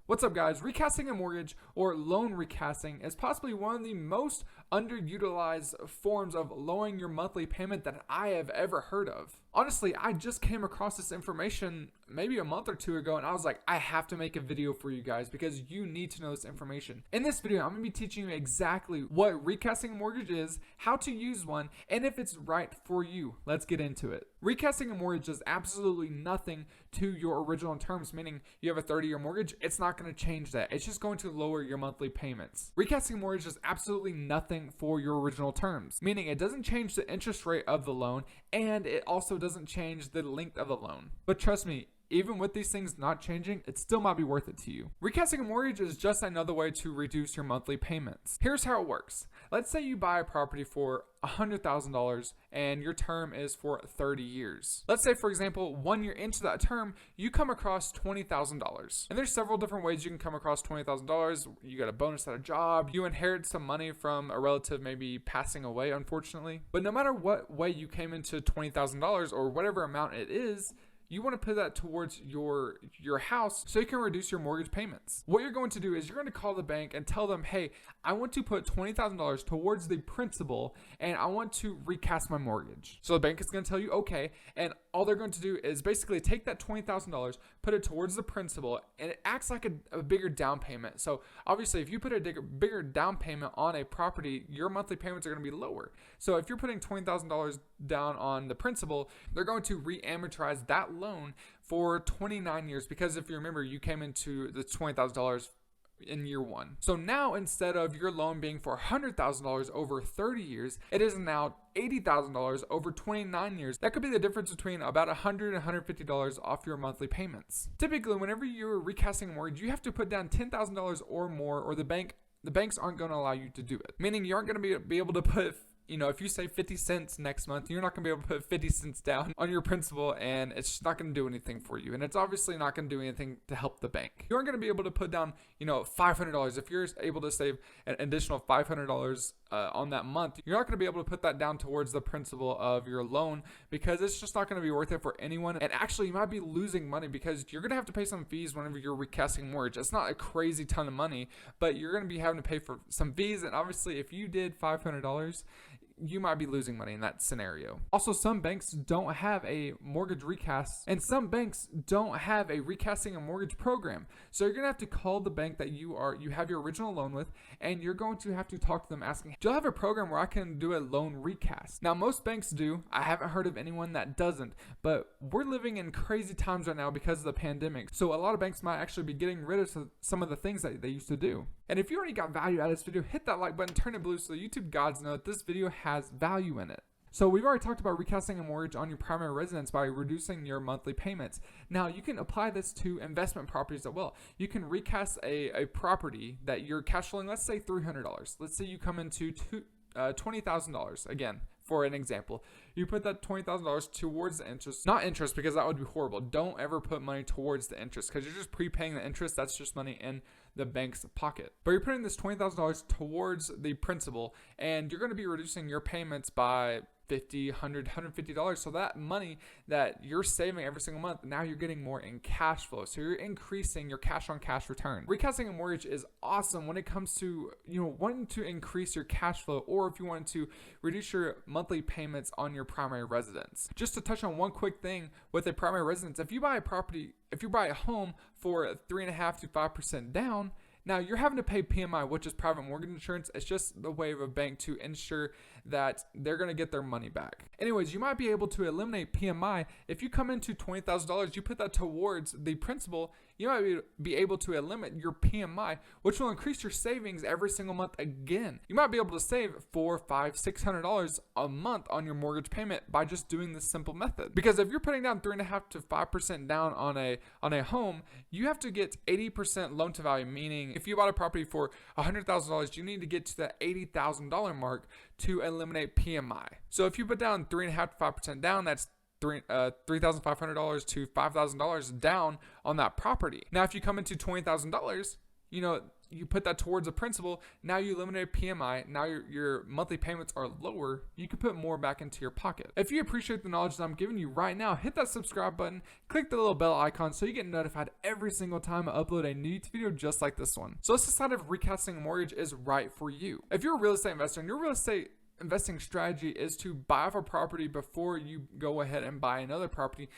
What's up, guys? Recasting a mortgage or loan recasting is possibly one of the most underutilized forms of lowering your monthly payment that I have ever heard of. Honestly, I just came across this information maybe a month or two ago, and I was like, I have to make a video for you guys because you need to know this information. In this video, I'm going to be teaching you exactly what recasting a mortgage is, how to use one, and if it's right for you. Let's get into it. Recasting a mortgage does absolutely nothing to your original terms, meaning you have a 30-year mortgage, it's not going to change that. It's just going to lower your monthly payments. Recasting a mortgage does absolutely nothing for your original terms, meaning it doesn't change the interest rate of the loan, and it also doesn't change the length of the loan. But trust me, even with these things not changing, it still might be worth it to you. Recasting a mortgage is just another way to reduce your monthly payments. Here's how it works. Let's say you buy a property for $100,000 and your term is for 30 years. Let's say, for example, 1 year into that term, you come across $20,000. And there's several different ways you can come across $20,000. You got a bonus at a job, you inherit some money from a relative maybe passing away, unfortunately. But no matter what way you came into $20,000 or whatever amount it is, you want to put that towards your house so you can reduce your mortgage payments. What you're going to do is you're going to call the bank and tell them, hey, I want to put $20,000 towards the principal and I want to recast my mortgage. So the bank is going to tell you, okay, and all they're going to do is basically take that $20,000, put it towards the principal, and it acts like a bigger down payment. So obviously, if you put a bigger down payment on a property, your monthly payments are going to be lower. So if you're putting $20,000 down on the principal, they're going to re-amortize that loan for 29 years, because if you remember, you came into the $20,000 in year one. So now, instead of your loan being for $100,000 over 30 years, it is now $80,000 over 29 years. That could be the difference between about $100 and $150 off your monthly payments. Typically, whenever you're recasting a mortgage, you have to put down $10,000 or more, or the banks aren't going to allow you to do it. Meaning you aren't going to be able to put, if you say 50 cents next month, you're not going to be able to put 50 cents down on your principal, and it's just not going to do anything for you. And it's obviously not going to do anything to help the bank. You aren't going to be able to put down, $500. If you're able to save an additional $500 on that month, you're not going to be able to put that down towards the principal of your loan, because it's just not going to be worth it for anyone. And actually, you might be losing money because you're going to have to pay some fees whenever you're recasting a mortgage. It's not a crazy ton of money, but you're going to be having to pay for some fees. And obviously, if you did $500, you might be losing money in that scenario. Also, some banks don't have a mortgage recast, and some banks don't have a recasting a mortgage program. So you're gonna have to call the bank that you have your original loan with, and you're going to have to talk to them asking, do you have a program where I can do a loan recast? Now, most banks do. I haven't heard of anyone that doesn't, but we're living in crazy times right now because of the pandemic. So a lot of banks might actually be getting rid of some of the things that they used to do. And if you already got value out of this video, hit that like button, turn it blue so the YouTube gods know that this video has value in it. So we've already talked about recasting a mortgage on your primary residence by reducing your monthly payments. Now you can apply this to investment properties as well. You can recast a property that you're cash flowing, let's say $300. Let's say you come into $20,000 again. For an example, you put that $20,000 towards the interest, not interest, because that would be horrible. Don't ever put money towards the interest, because you're just prepaying the interest. That's just money in the bank's pocket. But you're putting this $20,000 towards the principal, and you're going to be reducing your payments by $50, $100, $150. So that money that you're saving every single month, now you're getting more in cash flow. So you're increasing your cash on cash return. Recasting a mortgage is awesome when it comes to, wanting to increase your cash flow, or if you want to reduce your monthly payments on your primary residence. Just to touch on one quick thing with a primary residence, if you buy a home for 3.5% to 5% down, now you're having to pay PMI, which is private mortgage insurance. It's just the way of a bank to ensure that they're going to get their money back. Anyways, you might be able to eliminate PMI. If you come into $20,000, you put that towards the principal, you might be able to eliminate your PMI, which will increase your savings every single month again. You might be able to save $400, $500, $600 a month on your mortgage payment by just doing this simple method. Because if you're putting down 3.5% to 5% down on a home, you have to get 80% loan to value, meaning if you bought a property for $100,000, you need to get to the $80,000 mark to eliminate PMI. So if you put down 3.5% to 5% down, that's $3,500 to $5,000 down on that property. Now, if you come into $20,000, you put that towards a principal. Now you eliminate PMI. Now your monthly payments are lower. You can put more back into your pocket. If you appreciate the knowledge that I'm giving you right now, hit that subscribe button, click the little bell icon so you get notified every single time I upload a new YouTube video just like this one. So let's decide if recasting a mortgage is right for you. If you're a real estate investor and your real estate investing strategy is to buy off a property before you go ahead and buy another property,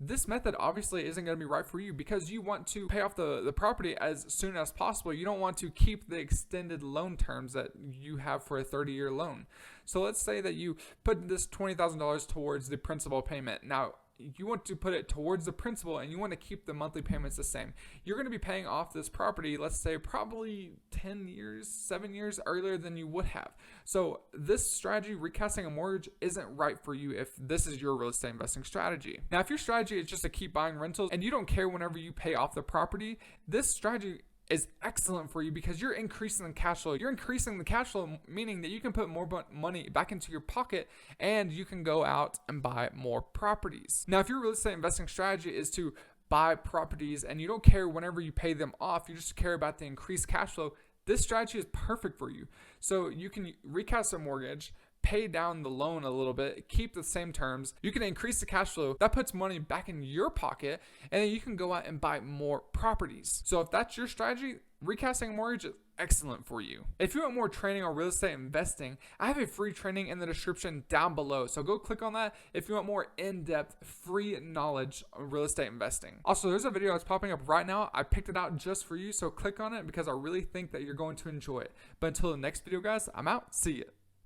this method obviously isn't going to be right for you because you want to pay off the property as soon as possible. You don't want to keep the extended loan terms that you have for a 30-year loan. So let's say that you put this $20,000 towards the principal payment. Now, you want to put it towards the principal and you want to keep the monthly payments the same. You're going to be paying off this property, let's say probably 10 years, 7 years earlier than you would have. So this strategy, recasting a mortgage, isn't right for you if this is your real estate investing strategy. Now, if your strategy is just to keep buying rentals and you don't care whenever you pay off the property, this strategy is excellent for you because you're increasing the cash flow. You're increasing the cash flow, meaning that you can put more money back into your pocket and you can go out and buy more properties. Now, if your real estate investing strategy is to buy properties and you don't care whenever you pay them off, you just care about the increased cash flow, this strategy is perfect for you. So you can recast a mortgage, pay down the loan a little bit, keep the same terms. You can increase the cash flow. That puts money back in your pocket, and then you can go out and buy more properties. So if that's your strategy, recasting a mortgage is excellent for you. If you want more training on real estate investing, I have a free training in the description down below. So go click on that if you want more in-depth free knowledge on real estate investing. Also, there's a video that's popping up right now. I picked it out just for you, so click on it because I really think that you're going to enjoy it. But until the next video, guys, I'm out. See ya.